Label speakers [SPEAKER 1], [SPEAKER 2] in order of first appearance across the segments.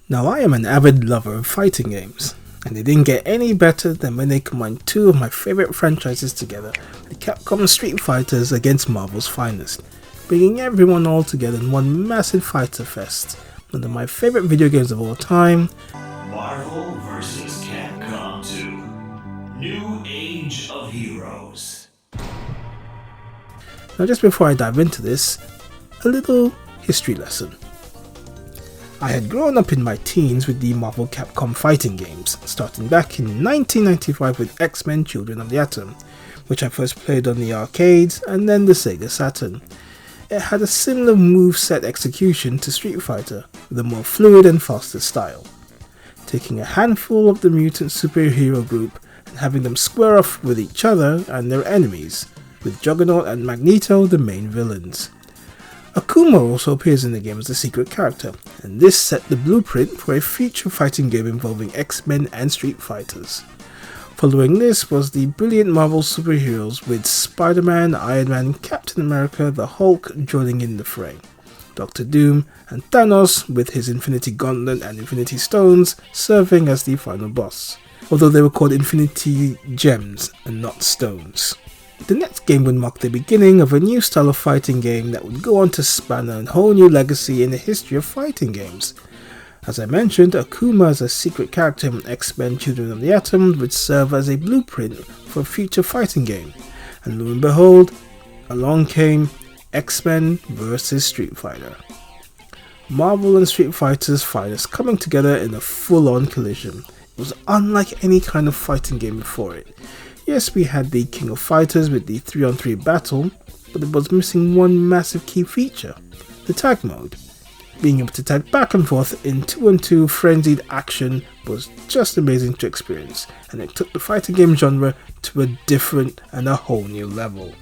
[SPEAKER 1] Now, I am an avid lover of fighting games, and they didn't get any better than when they combined two of my favourite franchises together, the Capcom Street Fighters against Marvel's finest, bringing everyone all together in one massive fighter fest. One of my favourite video games of all time,
[SPEAKER 2] Marvel vs. Capcom 2, New Age of Heroes.
[SPEAKER 1] Now, just before I dive into this, a little history lesson. I had grown up in my teens with the Marvel Capcom fighting games, starting back in 1995 with X-Men Children of the Atom, which I first played on the arcades and then the Sega Saturn. It had a similar moveset execution to Street Fighter, with a more fluid and faster style. Taking a handful of the mutant superhero group and having them square off with each other and their enemies, with Juggernaut and Magneto the main villains. Akuma also appears in the game as a secret character, and this set the blueprint for a future fighting game involving X-Men and Street Fighters. Following this was the brilliant Marvel superheroes with Spider-Man, Iron Man, Captain America, the Hulk joining in the fray, Doctor Doom, and Thanos with his Infinity Gauntlet and Infinity Stones serving as the final boss, although they were called Infinity Gems and not Stones. The next game would mark the beginning of a new style of fighting game that would go on to span a whole new legacy in the history of fighting games. As I mentioned, Akuma as a secret character in X-Men Children of the Atom would serve as a blueprint for a future fighting game, and lo and behold, along came X-Men vs. Street Fighter. Marvel and Street Fighter's finest coming together in a full-on collision. It was unlike any kind of fighting game before it. Yes, we had the King of Fighters with the 3-on-3 battle, but it was missing one massive key feature, the tag mode. Being able to tag back and forth in 2-on-2 frenzied action was just amazing to experience, and it took the fighting game genre to a different and a whole new level.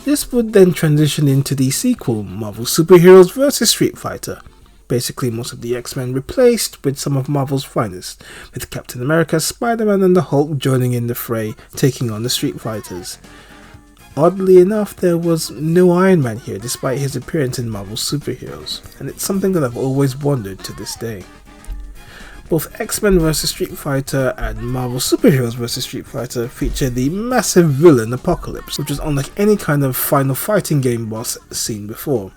[SPEAKER 1] This would then transition into the sequel, Marvel Superheroes vs. Street Fighter. Basically, most of the X-Men replaced with some of Marvel's finest, with Captain America, Spider-Man and the Hulk joining in the fray, taking on the Street Fighters. Oddly enough, there was no Iron Man here despite his appearance in Marvel Superheroes, and it's something that I've always wondered to this day. Both X-Men vs. Street Fighter and Marvel Superheroes vs. Street Fighter feature the massive villain Apocalypse, which was unlike any kind of final fighting game boss seen before.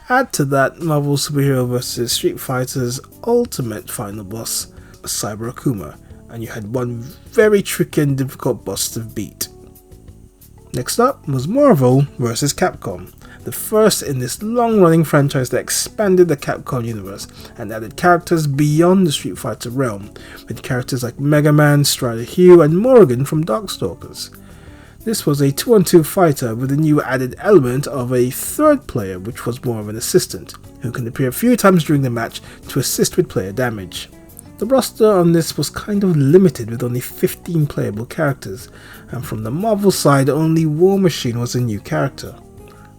[SPEAKER 1] Add to that Marvel Superhero vs. Street Fighter's ultimate final boss, Cyber Akuma, and you had one very tricky and difficult boss to beat. Next up was Marvel vs. Capcom, the first in this long-running franchise that expanded the Capcom universe and added characters beyond the Street Fighter realm, with characters like Mega Man, Strider Hugh, and Morrigan from Darkstalkers. This was a 2-on-2 fighter with a new added element of a third player, which was more of an assistant, who can appear a few times during the match to assist with player damage. The roster on this was kind of limited with only 15 playable characters, and from the Marvel side only War Machine was a new character.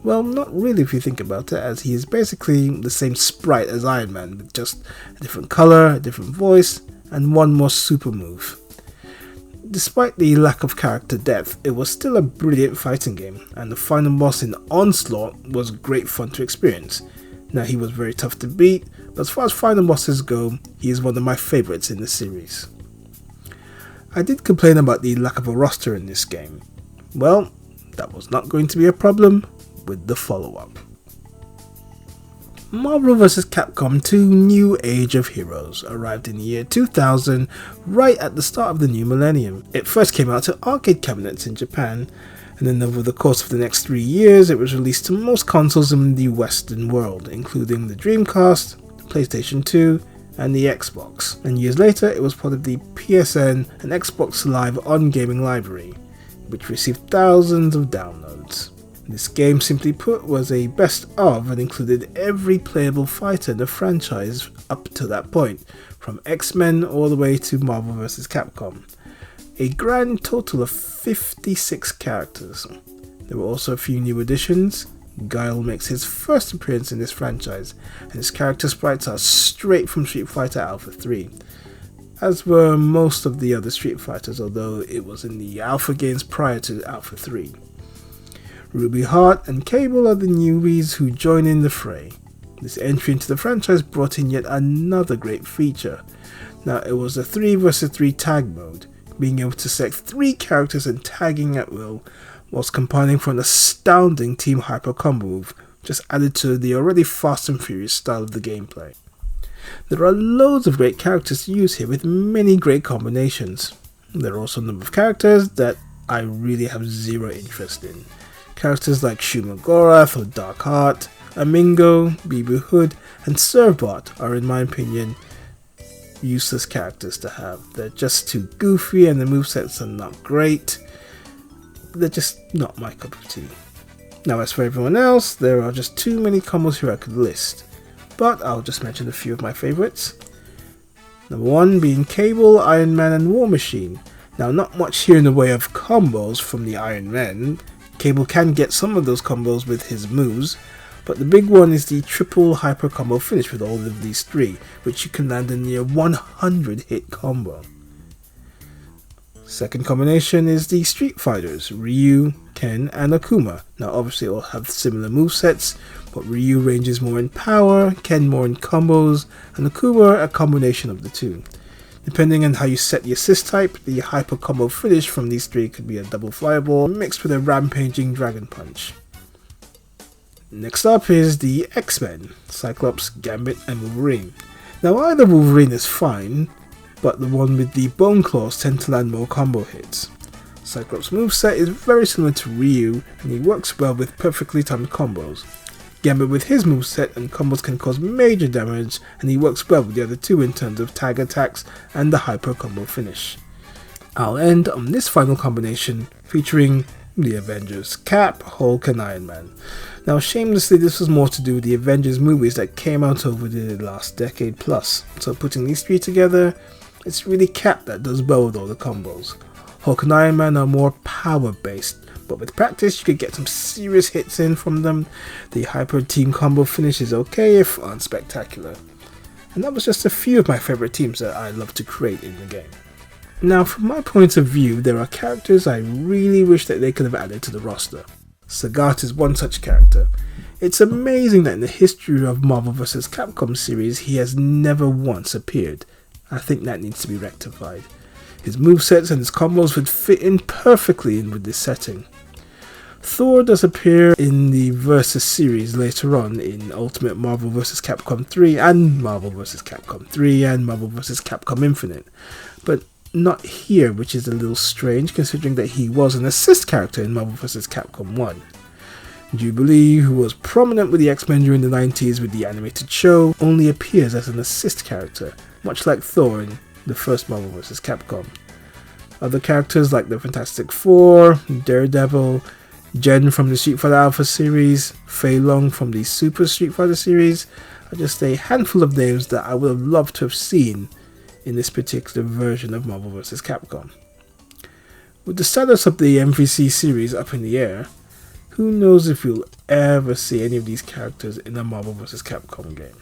[SPEAKER 1] Well, not really if you think about it, as he is basically the same sprite as Iron Man, with just a different colour, a different voice, and one more super move. Despite the lack of character depth, it was still a brilliant fighting game, and the final boss in Onslaught was great fun to experience. Now, he was very tough to beat, but as far as final bosses go, he is one of my favourites in the series. I did complain about the lack of a roster in this game. Well, that was not going to be a problem with the follow-up. Marvel vs. Capcom 2 New Age of Heroes arrived in the year 2000, right at the start of the new millennium. It first came out to arcade cabinets in Japan, and then over the course of the next 3 years it was released to most consoles in the Western world, including the Dreamcast, the PlayStation 2, and the Xbox. And years later it was part of the PSN and Xbox Live On Gaming library, which received thousands of downloads. This game, simply put, was a best of and included every playable fighter in the franchise up to that point, from X-Men all the way to Marvel vs. Capcom. A grand total of 56 characters. There were also a few new additions. Guile makes his first appearance in this franchise, and his character sprites are straight from Street Fighter Alpha 3, as were most of the other Street Fighters, although it was in the Alpha games prior to Alpha 3. Ruby Heart and Cable are the newbies who join in the fray. This entry into the franchise brought in yet another great feature. Now, it was a 3 vs 3 tag mode, being able to select 3 characters and tagging at will, whilst combining for an astounding team hyper combo move, just added to the already fast and furious style of the gameplay. There are loads of great characters to use here with many great combinations. There are also a number of characters that I really have zero interest in. Characters like Shumagorath or Darkheart, Amingo, Bibu Hood, and Servbot are, in my opinion, useless characters to have. They're just too goofy and the movesets are not great. They're just not my cup of tea. Now, as for everyone else, there are just too many combos here I could list, but I'll just mention a few of my favourites. Number 1 being Cable, Iron Man and War Machine. Now, not much here in the way of combos from the Iron Man. Cable can get some of those combos with his moves, but the big one is the triple hyper combo finish with all of these 3, which you can land in near 100 hit combo. Second combination is the Street Fighters, Ryu, Ken and Akuma. Now obviously all have similar movesets, but Ryu ranges more in power, Ken more in combos, and Akuma a combination of the two. Depending on how you set the assist type, the hyper combo finish from these 3 could be a double fireball mixed with a rampaging dragon punch. Next up is the X-Men, Cyclops, Gambit and Wolverine. Now either Wolverine is fine, but the one with the bone claws tend to land more combo hits. Cyclops' moveset is very similar to Ryu, and he works well with perfectly timed combos. Gambit with his moveset and combos can cause major damage, and he works well with the other 2 in terms of tag attacks and the hyper combo finish. I'll end on this final combination featuring the Avengers, Cap, Hulk and Iron Man. Now shamelessly, this was more to do with the Avengers movies that came out over the last decade plus, so putting these 3 together, it's really Cap that does well with all the combos. Hulk and Iron Man are more power based, but with practice you could get some serious hits in from them. The hyper team combo finish is okay if unspectacular. And that was just a few of my favourite teams that I love to create in the game. Now from my point of view, there are characters I really wish that they could have added to the roster. Sagat is one such character. It's amazing that in the history of Marvel vs. Capcom series he has never once appeared. I think that needs to be rectified. His movesets and his combos would fit in perfectly with this setting. Thor does appear in the Versus series later on in Ultimate Marvel vs. Capcom 3 and Marvel vs. Capcom 3 and Marvel vs. Capcom Infinite, but not here, which is a little strange considering that he was an assist character in Marvel vs. Capcom 1. Jubilee, who was prominent with the X-Men during the 90s with the animated show, only appears as an assist character, much like Thor in the first Marvel vs. Capcom. Other characters like the Fantastic Four, Daredevil, Jen from the Street Fighter Alpha series, Fei Long from the Super Street Fighter series are just a handful of names that I would have loved to have seen in this particular version of Marvel vs. Capcom. With the status of the MVC series up in the air, who knows if we'll ever see any of these characters in a Marvel vs. Capcom game.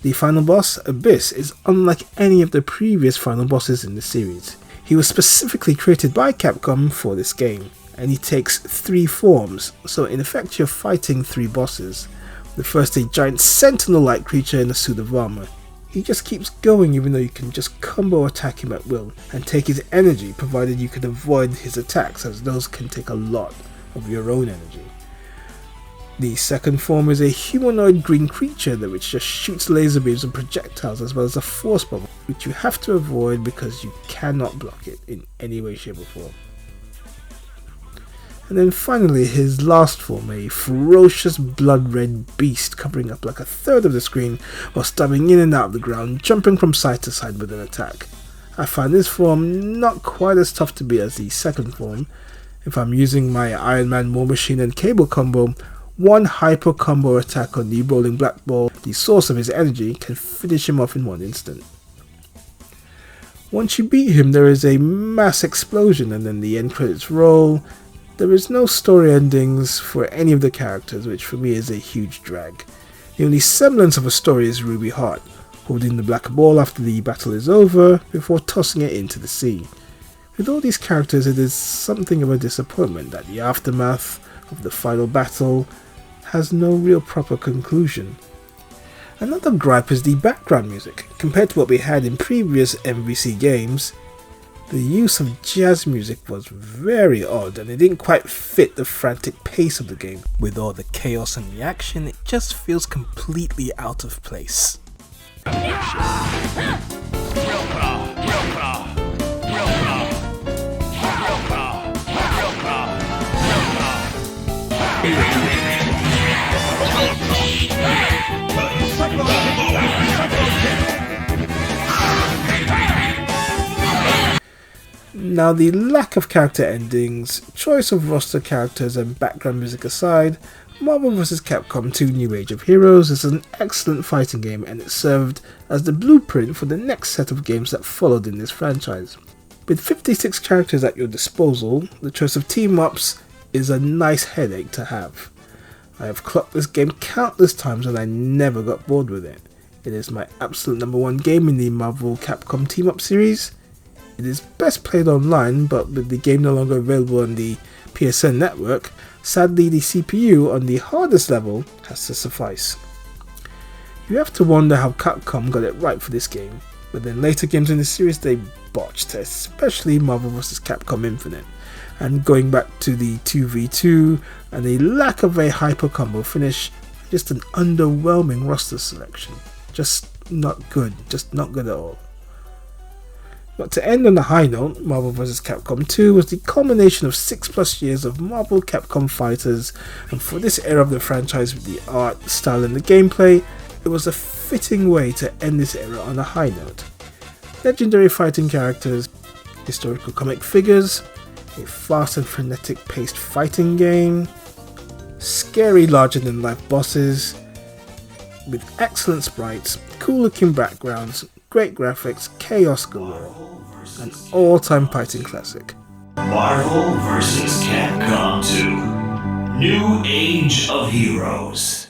[SPEAKER 1] The final boss, Abyss, is unlike any of the previous final bosses in the series. He was specifically created by Capcom for this game, and he takes 3 forms, so in effect you're fighting 3 bosses. The first, a giant sentinel-like creature in a suit of armor. He just keeps going even though you can just combo attack him at will, and take his energy provided you can avoid his attacks, as those can take a lot of your own energy. The second form is a humanoid green creature which just shoots laser beams and projectiles, as well as a force bubble, which you have to avoid because you cannot block it in any way, shape or form. And then finally his last form, a ferocious blood red beast covering up like a third of the screen while stabbing in and out of the ground, jumping from side to side with an attack. I find this form not quite as tough to beat as the second form. If I'm using my Iron Man, War Machine and Cable combo, one hyper combo attack on the rolling black ball, the source of his energy, can finish him off in one instant. Once you beat him, there is a mass explosion and then the end credits roll. There is no story endings for any of the characters, which for me is a huge drag. The only semblance of a story is Ruby Heart, holding the black ball after the battle is over before tossing it into the sea. With all these characters, it is something of a disappointment that the aftermath of the final battle has no real proper conclusion. Another gripe is the background music. Compared to what we had in previous MVC games, the use of jazz music was very odd and it didn't quite fit the frantic pace of the game. With all the chaos and the action, it just feels completely out of place. Now, the lack of character endings, choice of roster characters and background music aside, Marvel vs. Capcom 2 New Age of Heroes is an excellent fighting game and it served as the blueprint for the next set of games that followed in this franchise. With 56 characters at your disposal, the choice of team-ups is a nice headache to have. I have clocked this game countless times and I never got bored with it. It is my absolute #1 game in the Marvel Capcom team-up series. It is best played online, but with the game no longer available on the PSN network, sadly the CPU on the hardest level has to suffice. You have to wonder how Capcom got it right for this game, but then later games in the series they botched, especially Marvel vs. Capcom Infinite, and going back to the 2v2 and the lack of a hyper combo finish, just an underwhelming roster selection. Just not good at all. But to end on a high note, Marvel vs. Capcom 2 was the culmination of 6+ years of Marvel Capcom fighters, and for this era of the franchise with the art, style and the gameplay, it was a fitting way to end this era on a high note. Legendary fighting characters, historical comic figures, a fast and frenetic paced fighting game, scary larger than life bosses, with excellent sprites, cool looking backgrounds, great graphics, chaos galore, an all-time fighting classic.
[SPEAKER 2] Marvel vs. Capcom 2 New Age of Heroes.